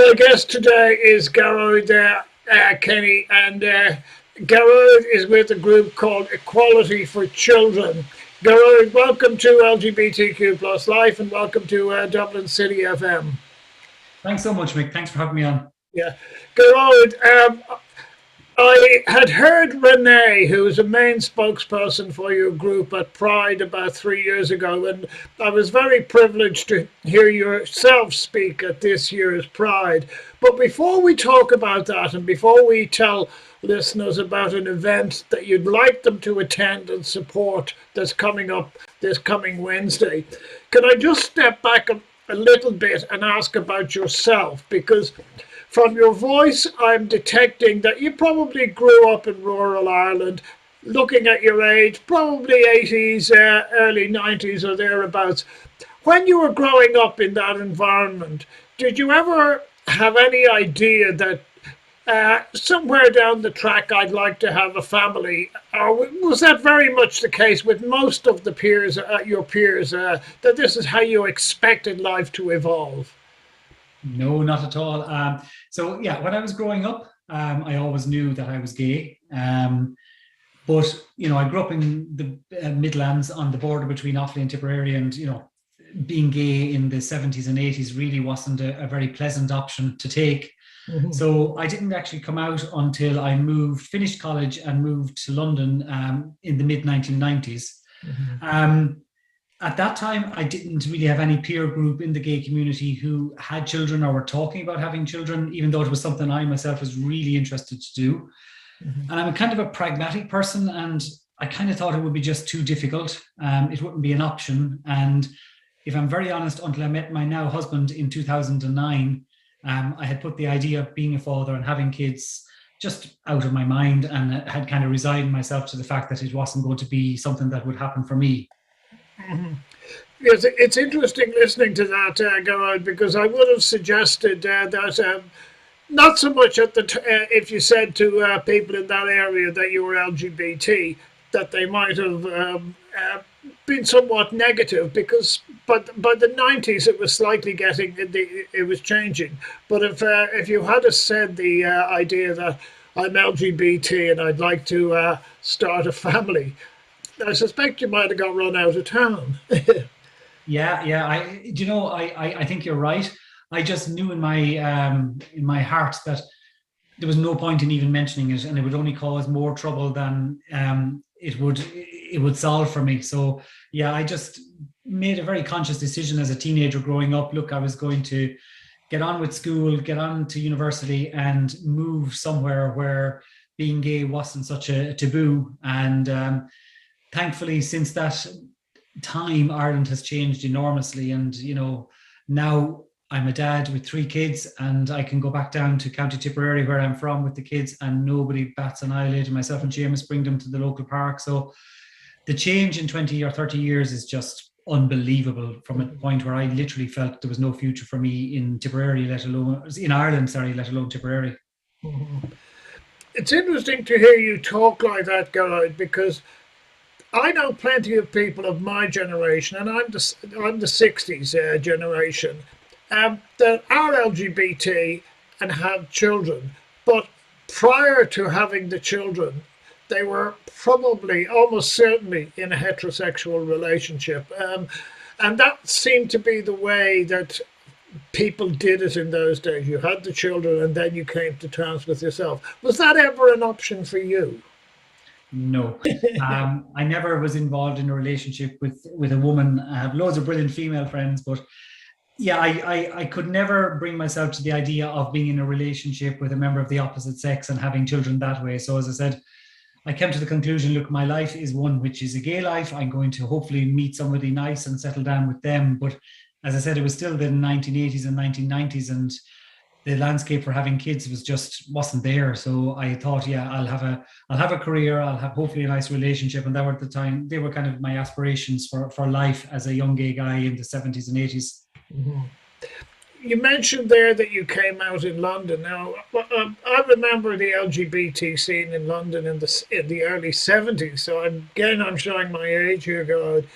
My guest today is Geróid Kenny, and Geróid is with a group called Equality for Children. Geróid, welcome to LGBTQ+life, and welcome to Dublin City FM. Thanks so much, Mick. Thanks for having me on. Yeah, Geróid, I had heard Renee, who was a main spokesperson for your group at Pride about 3 years ago, and I was very privileged to hear yourself speak at this year's Pride. But before we talk about that, and before we tell listeners about an event that you'd like them to attend and support that's coming up this coming Wednesday, can I just step back a little bit and ask about yourself? Because from your voice, I'm detecting that you probably grew up in rural Ireland. Looking at your age, probably 80s, early 90s or thereabouts. When you were growing up in that environment, did you ever have any idea that somewhere down the track I'd like to have a family? Or was that very much the case with most of the peers, your peers, that this is how you expected life to evolve? No, not at all. So yeah, when I was growing up, I always knew that I was gay. But I grew up in the Midlands on the border between Offaly and Tipperary, and being gay in the 70s and 80s really wasn't a very pleasant option to take. Mhm. So I didn't actually come out until I finished college and moved to London in the mid 1990s. Um, at that time, I didn't really have any peer group in the gay community who had children or were talking about having children, even though it was something I myself was really interested to do. Mhm. And I'm kind of a pragmatic person, and I kind of thought it would be just too difficult. It wouldn't be an option. And if I'm very honest, until I met my now husband in 2009, I had put the idea of being a father and having kids just out of my mind, and had kind of resigned myself to the fact that it wasn't going to be something that would happen for me. Mhm. Yes, it's interesting listening to that, Gerard, because I would have suggested that not so much if you said to people in that area that you were LGBT, that they might have been somewhat negative, because but by the 90s it was slightly it was changing. But if you had have said the idea that I'm LGBT and I'd like to start a family, I suspect you might have got run out of town. Yeah, yeah. I think you're right. I just knew in my heart that there was no point in even mentioning it, and it would only cause more trouble than it would solve for me. So yeah, I just made a very conscious decision as a teenager growing up. Look, I was going to get on with school, get on to university, and move somewhere where being gay wasn't such a taboo. And thankfully, since that time, Ireland has changed enormously. And, now I'm a dad with three kids, and I can go back down to County Tipperary, where I'm from, with the kids, and nobody bats an eyelid. And myself and James bring them to the local park. So the change in 20 or 30 years is just unbelievable, from a point where I literally felt there was no future for me in Tipperary, let alone in Ireland, sorry, let alone Tipperary. It's interesting to hear you talk like that, Gerard, because I know plenty of people of my generation, and I'm the 60s generation, that are LGBT and have children. But prior to having the children, they were probably almost certainly in a heterosexual relationship. And that seemed to be the way that people did it in those days. You had the children and then you came to terms with yourself. Was that ever an option for you? No, I never was involved in a relationship with a woman. I have loads of brilliant female friends, but yeah, I could never bring myself to the idea of being in a relationship with a member of the opposite sex and having children that way. So as I said, I came to the conclusion, look, my life is one which is a gay life. I'm going to hopefully meet somebody nice and settle down with them. But as I said, it was still the 1980s and 1990s, and the landscape for having kids wasn't there. So I thought, yeah, I'll have a career, I'll have hopefully a nice relationship. And that were at the time, they were kind of my aspirations for life as a young gay guy in the 70s and 80s. You mentioned there that you came out in London. Now, I remember the LGBT scene in London in the early 70s. So I'm showing my age here, God.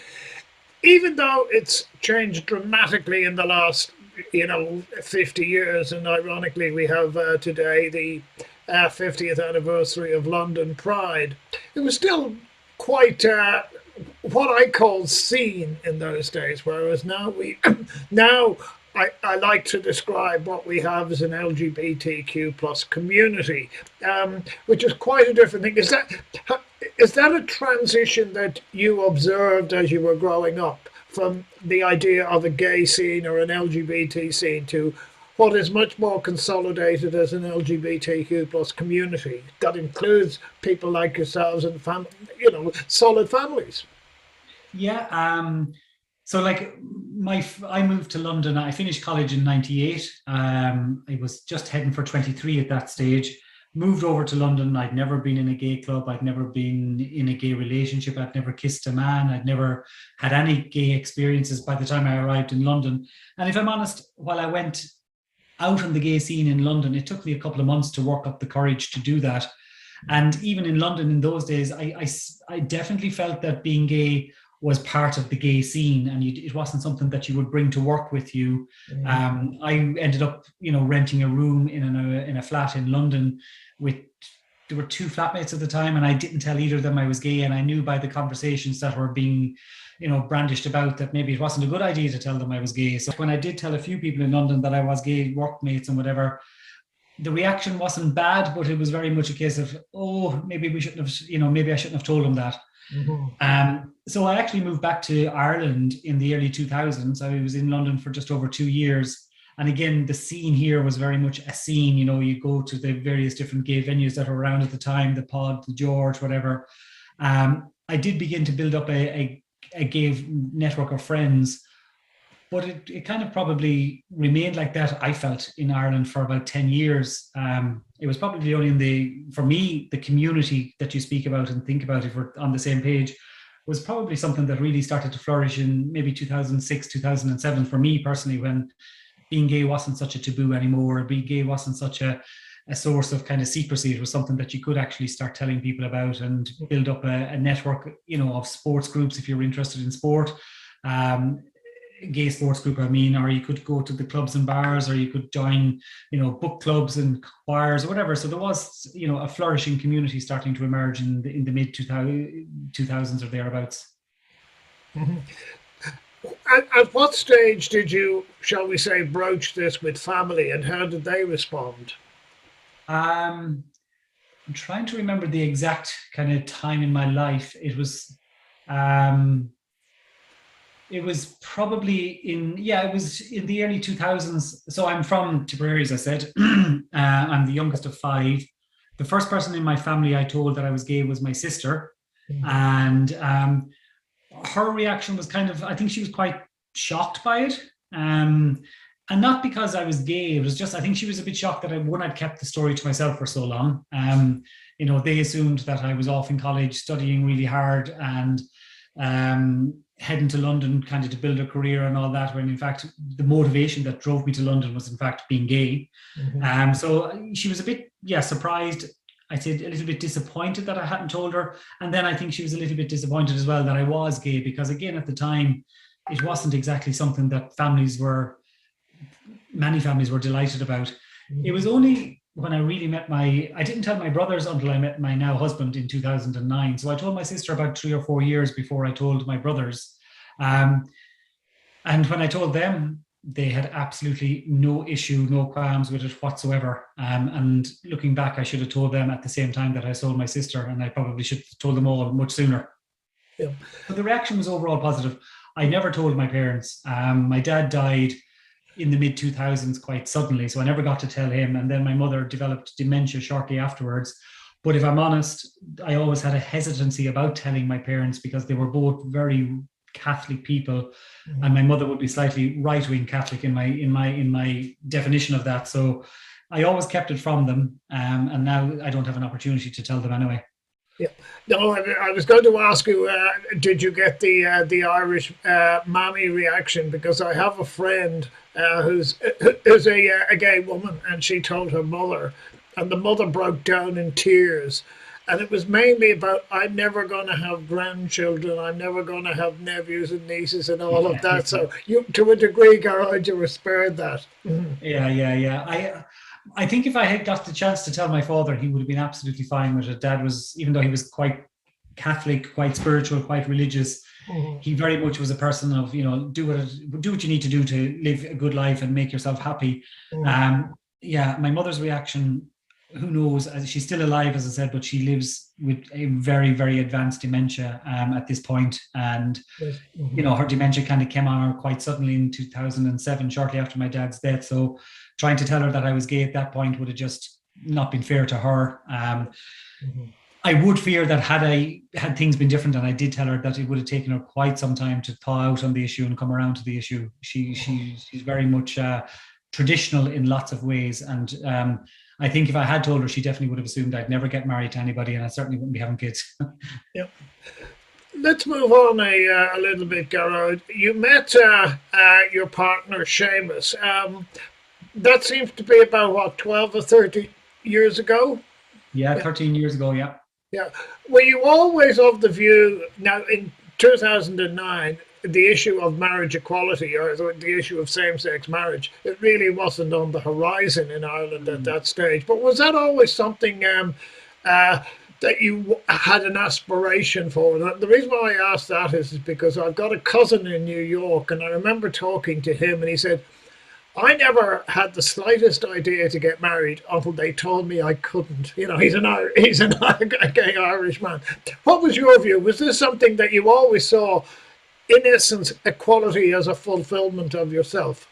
Even though it's changed dramatically in the last 50 years, and ironically, we have today the 50th anniversary of London Pride. It was still quite what I call seen in those days, whereas now now I like to describe what we have as an LGBTQ plus community, which is quite a different thing. Is that a transition that you observed as you were growing up from the idea of a gay scene or an LGBT scene to what is much more consolidated as an LGBTQ plus community that includes people like yourselves and solid families? Yeah. So like I moved to London. I finished college in '98. I was just heading for 23 at that stage. Moved over to London. I'd never been in a gay club. I'd never been in a gay relationship. I'd never kissed a man. I'd never had any gay experiences by the time I arrived in London. And if I'm honest, while I went out on the gay scene in London, it took me a couple of months to work up the courage to do that. And even in London in those days, I definitely felt that being gay was part of the gay scene, and it wasn't something that you would bring to work with you. I ended up, renting a room in a flat in London with. There were two flatmates at the time, and I didn't tell either of them I was gay. And I knew by the conversations that were being, brandished about, that maybe it wasn't a good idea to tell them I was gay. So when I did tell a few people in London that I was gay, workmates and whatever, the reaction wasn't bad, but it was very much a case of, oh, maybe we shouldn't have, maybe I shouldn't have told them that. So I actually moved back to Ireland in the early 2000s. I was in London for just over 2 years. And again, the scene here was very much a scene. You go to the various different gay venues that were around at the time, the Pod, the George, whatever. I did begin to build up a gay network of friends, but it kind of probably remained like that, I felt, in Ireland for about 10 years. It was probably only for me, the community that you speak about and think about, if we're on the same page, was probably something that really started to flourish in maybe 2006, 2007 for me personally, when being gay wasn't such a taboo anymore. Being gay wasn't such a source of kind of secrecy. It was something that you could actually start telling people about and build up a network, of sports groups if you're interested in sport. Gay sports group, or you could go to the clubs and bars, or you could join, book clubs and choirs or whatever. So there was, a flourishing community starting to emerge in the mid 2000s or thereabouts. Mm-hmm. At what stage did you, shall we say, broach this with family, and how did they respond? I'm trying to remember the exact kind of time in my life. It was probably it was in the early 2000s. So I'm from Tipperary, as I said. I'm the youngest of five. The first person in my family I told that I was gay was my sister. And her reaction was I think she was quite shocked by it. And not because I was gay. It was just, I think she was a bit shocked that I'd kept the story to myself for so long. They assumed that I was off in college studying really hard and heading to London kind of to build a career and all that, when in fact the motivation that drove me to London was in fact being gay. So she was a bit surprised. I said a little bit disappointed that I hadn't told her, and then I think she was a little bit disappointed as well that I was gay, because again at the time it wasn't exactly something that many families were delighted about. It was only when I really I didn't tell my brothers until I met my now husband in 2009. So I told my sister about 3 or 4 years before I told my brothers. And when I told them, they had absolutely no issue, no qualms with it whatsoever. And looking back, I should have told them at the same time that I told my sister, and I probably should have told them all much sooner. Yeah. But the reaction was overall positive. I never told my parents. My dad died in the mid 2000s quite suddenly, so I never got to tell him. And then my mother developed dementia shortly afterwards. But if I'm honest, I always had a hesitancy about telling my parents, because they were both very Catholic people, and my mother would be slightly right-wing Catholic in my definition of that. So I always kept it from them, and now I don't have an opportunity to tell them anyway. Yeah. No, I was going to ask you, did you get the Irish mammy reaction? Because I have a friend who's a gay woman, and she told her mother, and the mother broke down in tears. and it was mainly about I'm never going to have grandchildren, I'm never going to have nephews and nieces and all of that. So you, to a degree, Geróid, you were spared that. Mhm. Yeah. I think if I had got the chance to tell my father, he would have been absolutely fine with it. Dad was, even though he was quite Catholic, quite spiritual, quite religious, Mhm. he very much was a person of, do what you need to do to live a good life and make yourself happy. Mhm. Yeah, my mother's reaction, who knows? She's still alive, as I said, but she lives with a very, very advanced dementia at this point, and Yes. Mhm. her dementia kind of came on her quite suddenly in 2007, shortly after my dad's death. So trying to tell her that I was gay at that point would have just not been fair to her. Mhm. I would fear that had things been different, and I did tell her that it would have taken her quite some time to thaw out on the issue and come around to the issue. She's very much traditional in lots of ways, and I think if I had told her, she definitely would have assumed I'd never get married to anybody, and I certainly wouldn't be having kids. Yeah. Let's move on a little bit, Geróid. You met your partner, Seamus. That seems to be about, what, 12 or 30 years ago? Yeah, Yeah. 13 years ago. Yeah. Yeah. Were you always of the view, now in 2009, the issue of marriage equality or the issue of same sex marriage, it really wasn't on the horizon in Ireland at Mm. that stage. But was that always something uh, that you had an aspiration for? And the reason why I asked that is because I've got a cousin in New York, and I remember talking to him, and he said, I never had the slightest idea to get married until they told me I couldn't. You know, he's an gay Irish man. What was your view? Was this something that you always saw, in essence, equality as a fulfillment of yourself?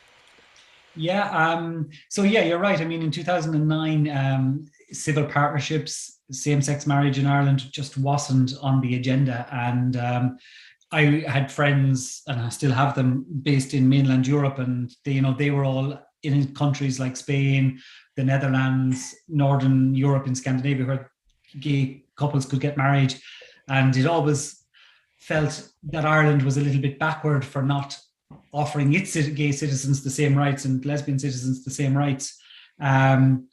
Yeah. So yeah, you're right. I mean, in 2009, civil partnerships, same-sex marriage in Ireland just wasn't on the agenda, and I had friends, and I still have them, based in mainland Europe, and they were all in countries like Spain, the Netherlands, Northern Europe, in Scandinavia, where gay couples could get married, and it always felt that Ireland was a little bit backward for not offering its gay citizens the same rights and lesbian citizens the same rights. Um,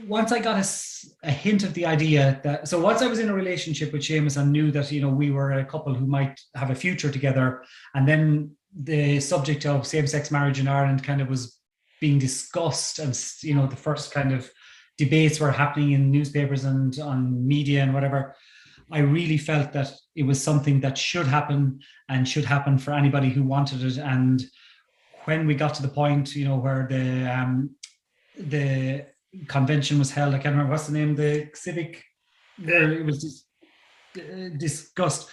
Once I got a hint of the idea that, so once I was in a relationship with Seamus and knew that, we were a couple who might have a future together, and then the subject of same-sex marriage in Ireland kind of was being discussed, and, the first kind of debates were happening in newspapers and on media and whatever, I really felt that it was something that should happen, and should happen for anybody who wanted it. And when we got to the point, where the convention was held. I can't remember what's the name, the civic, where it was discussed.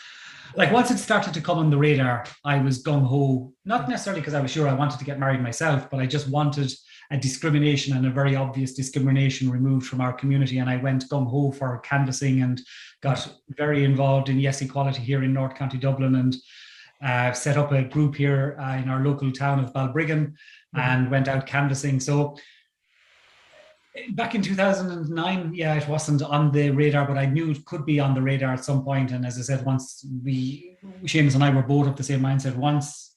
Like, once it started to come on the radar, I was gung ho. Not necessarily because I was sure I wanted to get married myself, but I just wanted a discrimination, and a very obvious discrimination, removed from our community. And I went gung ho for canvassing and got very involved in Yes Equality here in North County Dublin, and set up a group here in our local town of Balbriggan, and went out canvassing. So back in 2009, yeah, it wasn't on the radar, but I knew it could be on the radar at some point. And as I said, once Seamus and I were both of the same mindset, once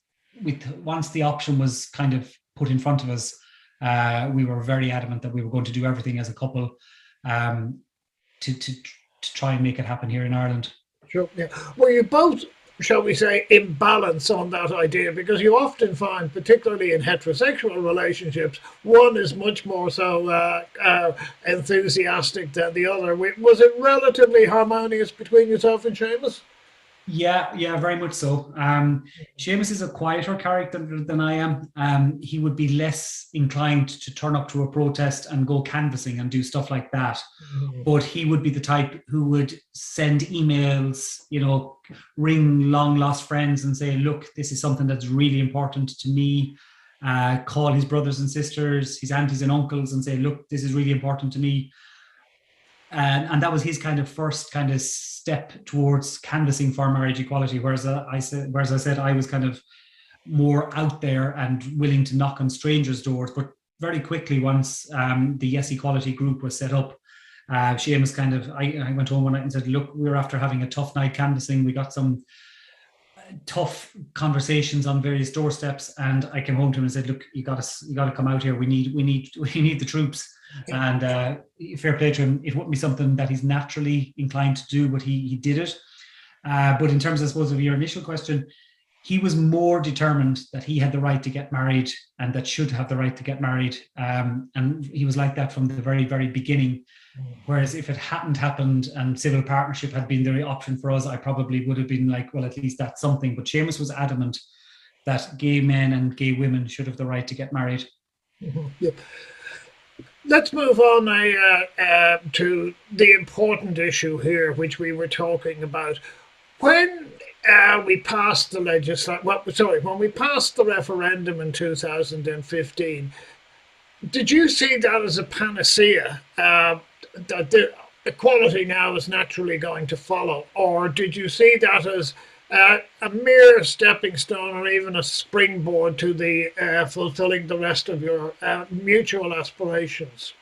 the option was kind of put in front of us, we were very adamant that we were going to do everything as a couple, to try and make it happen here in Ireland. Sure. Yeah. Were you both, shall we say, in balance on that idea? Because you often find, particularly in heterosexual relationships, one is much more so enthusiastic than the other. Was it relatively harmonious between yourself and Seamus? Yeah, very much so. Seamus is a quieter character than I am. He would be less inclined to turn up to a protest and go canvassing and do stuff like that. Mhm. But he would be the type who would send emails, ring long lost friends and say, look, this is something that's really important to me. Call his brothers and sisters, his aunties and uncles, and say, look, this is really important to me. And that was his kind of first kind of step towards canvassing for marriage equality. Whereas I said I was kind of more out there and willing to knock on strangers' doors. But very quickly, once the Yes Equality group was set up, Seamus I went home one night and said, look, we were after having a tough night canvassing. We got some tough conversations on various doorsteps, and I came home to him and said, "Look, you got to come out here. We need the troops." And fair play to him. It wouldn't be something that he's naturally inclined to do, but he did it. But in terms, I suppose, of your initial question, he was more determined that he had the right to get married and that should have the right to get married. And he was like that from the very, very beginning. Whereas if it hadn't happened and civil partnership had been the option for us, I probably would have been like, well, at least that's something. But Seamus was adamant that gay men and gay women should have the right to get married. Yeah. Let's move on to the important issue here, which we were talking about. When we passed the when we passed the referendum in 2015, did you see that as a panacea, that the equality now is naturally going to follow, or did you see that as a mere stepping stone or even a springboard to the fulfilling the rest of your mutual aspirations?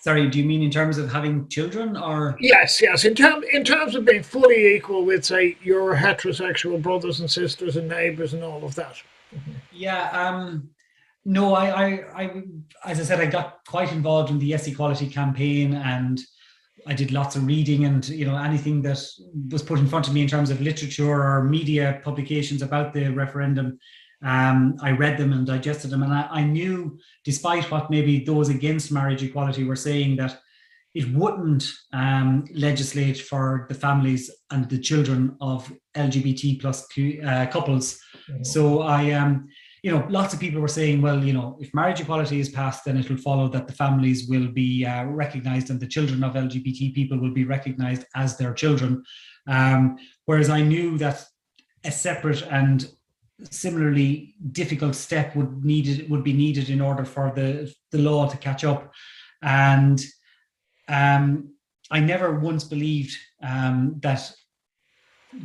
Sorry, do you mean in terms of having children, or? Yes. In terms of being fully equal with, say, your heterosexual brothers and sisters and neighbours and all of that. Yeah. No, I, as I said, I got quite involved in the Yes Equality campaign, and I did lots of reading, and anything that was put in front of me in terms of literature or media publications about the referendum, I read them and digested them, and I knew, despite what maybe those against marriage equality were saying, that it wouldn't legislate for the families and the children of LGBT plus couples. So lots of people were saying, well, if marriage equality is passed, then it will follow that the families will be recognised and the children of LGBT people will be recognised as their children. Whereas I knew that a separate and similarly difficult step would be needed in order for the law to catch up. And I never once believed that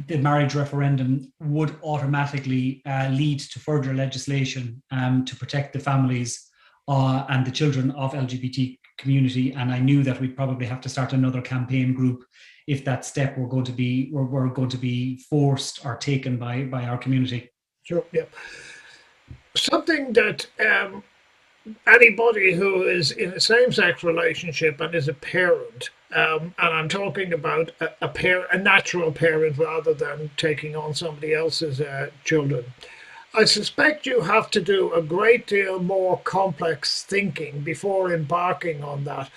the marriage referendum would automatically lead to further legislation to protect the families and the children of LGBT community. And I knew that we'd probably have to start another campaign group if that step were going to be forced or taken by our community. Sure. Yeah. Something that anybody who is in a same-sex relationship and is a parent, and I'm talking about a natural parent rather than taking on somebody else's children, I suspect you have to do a great deal more complex thinking before embarking on that.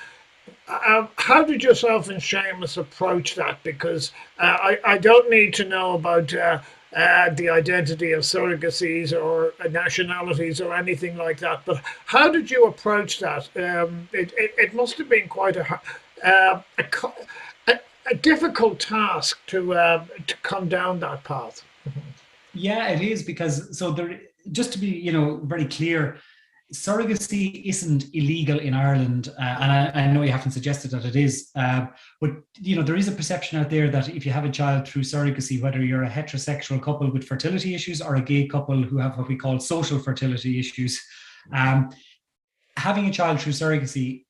How did yourself and Seamus approach that? Because I don't need to know about the identity of surrogacies or nationalities or anything like that, but how did you approach that? It must have been quite a difficult task to come down that path. Yeah, it is, because just to be very clear, surrogacy isn't illegal in Ireland, and I know you haven't suggested that it is, but there is a perception out there that if you have a child through surrogacy, whether you're a heterosexual couple with fertility issues or a gay couple who have what we call social fertility issues, having a child through surrogacy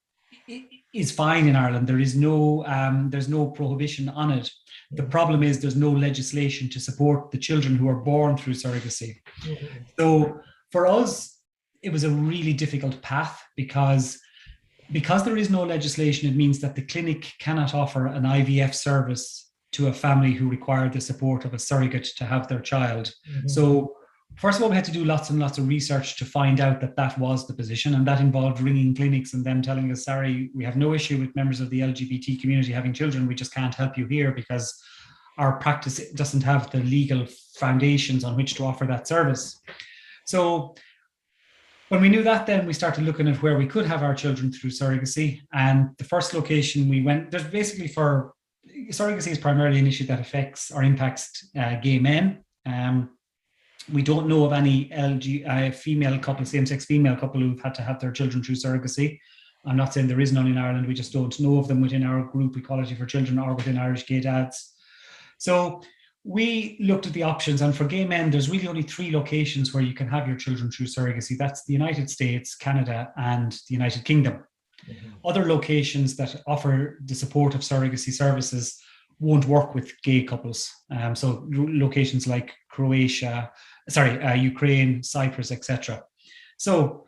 is fine in Ireland. There's no prohibition on it. The problem is there's no legislation to support the children who are born through surrogacy. Mm-hmm. So for us, it was a really difficult path because there is no legislation. It means that the clinic cannot offer an IVF service to a family who require the support of a surrogate to have their child. Mm-hmm. So first of all, we had to do lots and lots of research to find out that was the position, and that involved ringing clinics and them telling us, sorry, we have no issue with members of the LGBT community having children. We just can't help you here because our practice doesn't have the legal foundations on which to offer that service. So when we knew that, then we started looking at where we could have our children through surrogacy. And the first location we went, there's basically surrogacy is primarily an issue that affects or impacts gay men. We don't know of any female couple, same-sex female couple who've had to have their children through surrogacy. I'm not saying there is none in Ireland. We just don't know of them within our group, Equality for Children, or within Irish Gay Dads. So we looked at the options, and for gay men, there's really only 3 locations where you can have your children through surrogacy. That's the United States, Canada, and the United Kingdom. Mm-hmm. Other locations that offer the support of surrogacy services won't work with gay couples. So locations like Ukraine, Cyprus, etc. So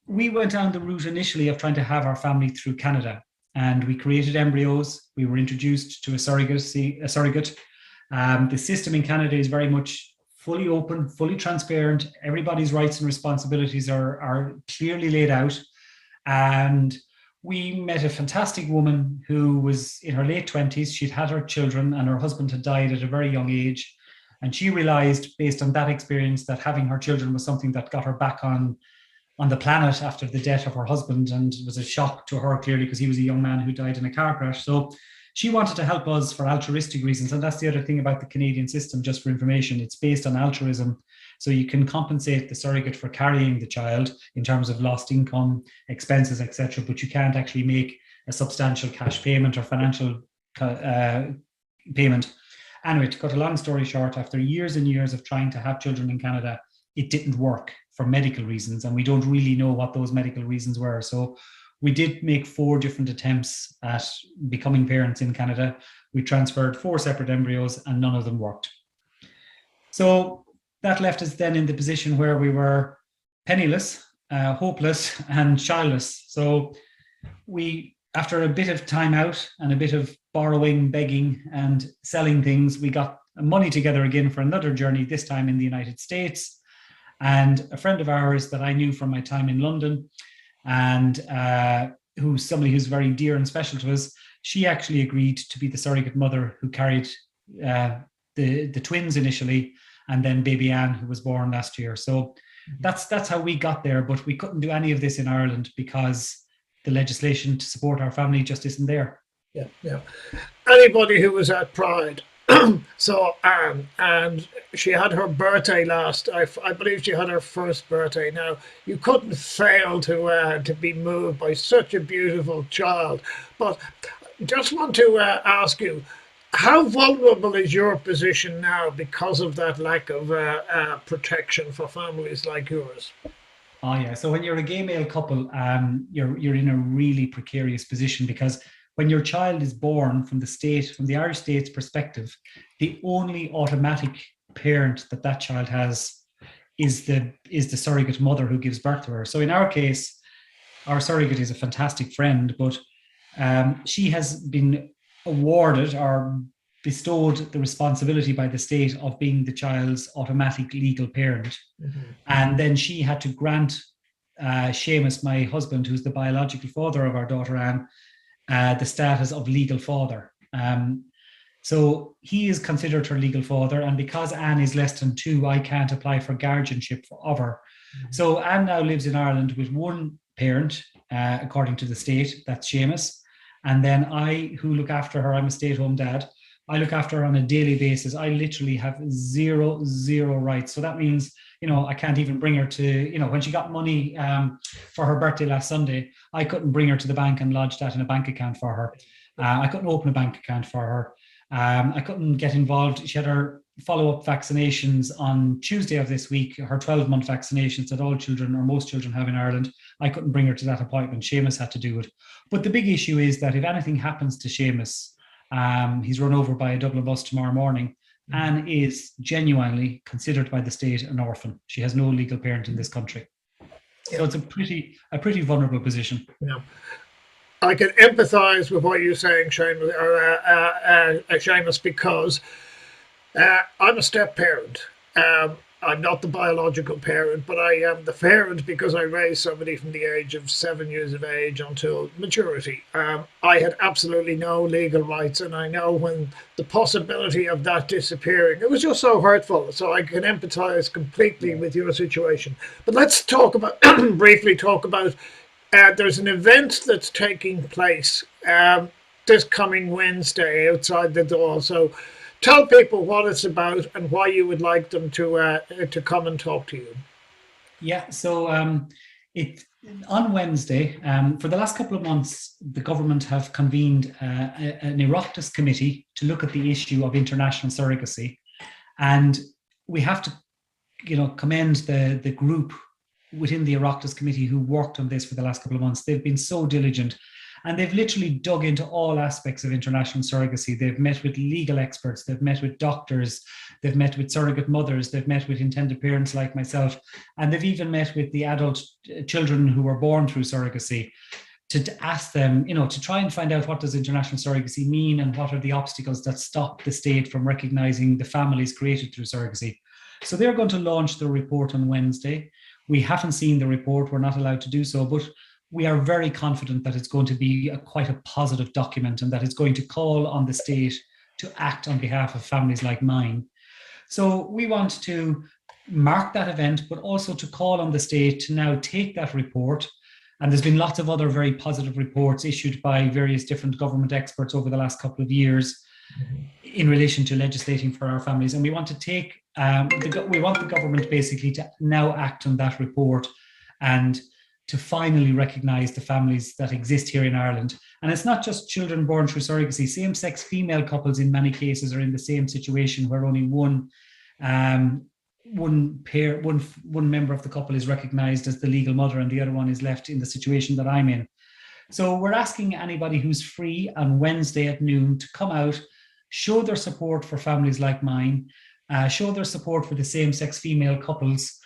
we went down the route initially of trying to have our family through Canada, and we created embryos. We were introduced to a surrogate. The system in Canada is very much fully open, fully transparent. Everybody's rights and responsibilities are clearly laid out. And we met a fantastic woman who was in her late 20s. She'd had her children and her husband had died at a very young age. And she realized, based on that experience, that having her children was something that got her back on the planet after the death of her husband. And it was a shock to her, clearly, because he was a young man who died in a car crash. So she wanted to help us for altruistic reasons. And that's the other thing about the Canadian system, just for information. It's based on altruism. So you can compensate the surrogate for carrying the child in terms of lost income, expenses, etc., but you can't actually make a substantial cash payment or financial payment. Anyway, to cut a long story short, after years and years of trying to have children in Canada, it didn't work for medical reasons, and we don't really know what those medical reasons were. So we did make 4 different attempts at becoming parents in Canada. We transferred 4 separate embryos and none of them worked. So that left us then in the position where we were penniless, hopeless, and childless. So we, after a bit of time out and a bit of borrowing, begging, and selling things, we got money together again for another journey, this time in the United States. And a friend of ours that I knew from my time in London, and who's somebody who's very dear and special to us, she actually agreed to be the surrogate mother who carried the twins initially, and then baby Anne, who was born last year. So that's how we got there, but we couldn't do any of this in Ireland because the legislation to support our family just isn't there. Yeah. Anybody who was at Pride saw Anne, and she had her birthday I believe she had her first birthday. Now, you couldn't fail to be moved by such a beautiful child. But just want to ask you, how vulnerable is your position now because of that lack of protection for families like yours? Oh yeah. So when you're a gay male couple, you're in a really precarious position, because when your child is born, from the Irish state's perspective, the only automatic parent that child has is the surrogate mother who gives birth to her. So in our case, our surrogate is a fantastic friend, but she has been awarded or bestowed the responsibility by the state of being the child's automatic legal parent. Mm-hmm. And then she had to grant Seamus, my husband, who's the biological father of our daughter Anne, the status of legal father. So he is considered her legal father, and because Anne is less than 2, I can't apply for guardianship of her. Mm-hmm. So Anne now lives in Ireland with one parent, according to the state, that's Seamus. And then I, who look after her, I'm a stay-at-home dad, I look after her on a daily basis. I literally have zero rights. So that means, I can't even bring her to, when she got money for her birthday last Sunday, I couldn't bring her to the bank and lodge that in a bank account for her. I couldn't open a bank account for her. I couldn't get involved. She had her follow-up vaccinations on Tuesday of this week, her 12-month vaccinations that all children or most children have in Ireland. I couldn't bring her to that appointment. Seamus had to do it. But the big issue is that if anything happens to Seamus, he's run over by a Dublin bus tomorrow morning, and is genuinely considered by the state an orphan. She has no legal parent in this country. So it's a pretty vulnerable position. Yeah. I can empathise with what you're saying, Seamus, because I'm a step parent. I'm not the biological parent, but I am the parent because I raised somebody from the age of 7 years of age until maturity. I had absolutely no legal rights, and I know when the possibility of that disappearing, it was just so hurtful. So I can empathise completely with your situation. But let's briefly talk about, there's an event that's taking place this coming Wednesday outside the door. So tell people what it's about and why you would like them to come and talk to you. Yeah, so on Wednesday, for the last couple of months, the government have convened an Oireachtas committee to look at the issue of international surrogacy, and we have to, commend the group within the Oireachtas committee who worked on this for the last couple of months. They've been so diligent, And they've literally dug into all aspects of international surrogacy. They've met with legal experts, they've met with doctors, they've met with surrogate mothers, they've met with intended parents like myself, and they've even met with the adult children who were born through surrogacy to ask them, to try and find out what does international surrogacy mean and what are the obstacles that stop the state from recognizing the families created through surrogacy. So they're going to launch the report on Wednesday. We haven't seen the report, we're not allowed to do so, but we are very confident that it's going to be quite a positive document and that it's going to call on the state to act on behalf of families like mine. So we want to mark that event, but also to call on the state to now take that report. And there's been lots of other very positive reports issued by various different government experts over the last couple of years in relation to legislating for our families. And we want to take, we want the government basically to now act on that report and to finally recognise the families that exist here in Ireland. And it's not just children born through surrogacy. Same-sex female couples in many cases are in the same situation where only one member of the couple is recognised as the legal mother and the other one is left in the situation that I'm in. So we're asking anybody who's free on Wednesday at noon to come out, show their support for families like mine, show their support for the same-sex female couples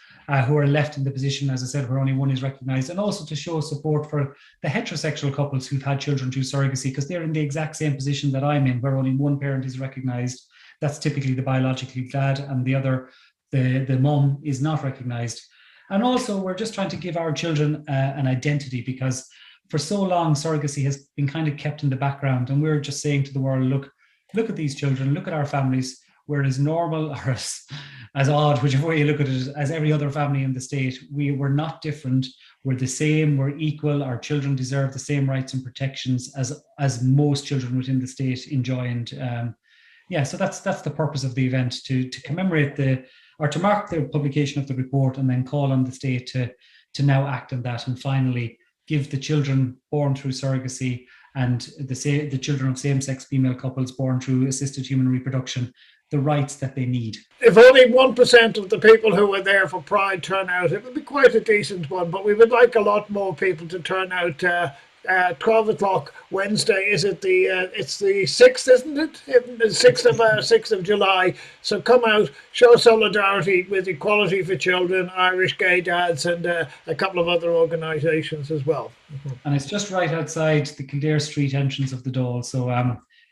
who are left in the position, as I said, where only one is recognised, and also to show support for the heterosexual couples who've had children through surrogacy, because they're in the exact same position that I'm in, where only one parent is recognised. That's typically the biologically dad, and the other, the mum, is not recognised. And also, we're just trying to give our children an identity, because for so long, surrogacy has been kind of kept in the background, and we're just saying to the world, look at these children, look at our families. We're as normal or as odd, whichever way you look at it, as every other family in the state. We're not different. We're the same. We're equal. Our children deserve the same rights and protections as most children within the state enjoy. And so that's the purpose of the event, to commemorate to mark the publication of the report, and then call on the state to now act on that and finally give the children born through surrogacy and the children of same-sex female couples born through assisted human reproduction the rights that they need. If only 1% of the people who were there for Pride turn out, it would be quite a decent one, but we would like a lot more people to turn out. 12 o'clock Wednesday, it's the 6th, isn't it? The 6th of July. So come out, show solidarity with Equality for Children, Irish Gay Dads, and a couple of other organisations as well. And it's just right outside the Kildare Street entrance of the Dáil. So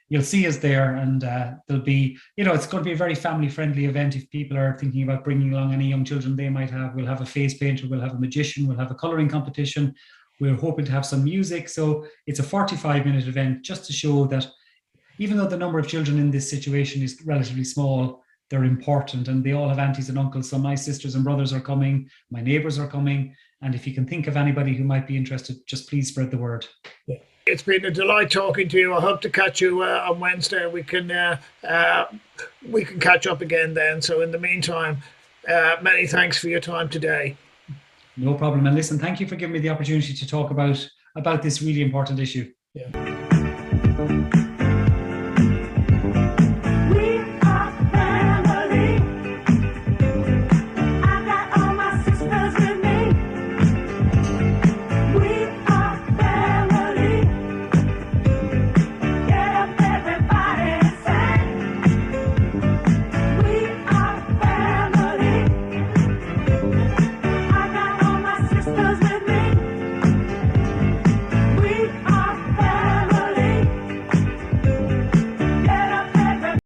you'll see us there, and there'll be, it's going to be a very family-friendly event. If people are thinking about bringing along any young children they might have, we'll have a face painter, we'll have a magician, we'll have a colouring competition. We're hoping to have some music. So it's a 45-minute event just to show that even though the number of children in this situation is relatively small, they're important, and they all have aunties and uncles. So my sisters and brothers are coming, my neighbours are coming. And if you can think of anybody who might be interested, just please spread the word. Yeah. It's been a delight talking to you. I hope to catch you on Wednesday. We can catch up again then. So in the meantime, many thanks for your time today. No problem. And listen, thank you for giving me the opportunity to talk about this really important issue. Yeah.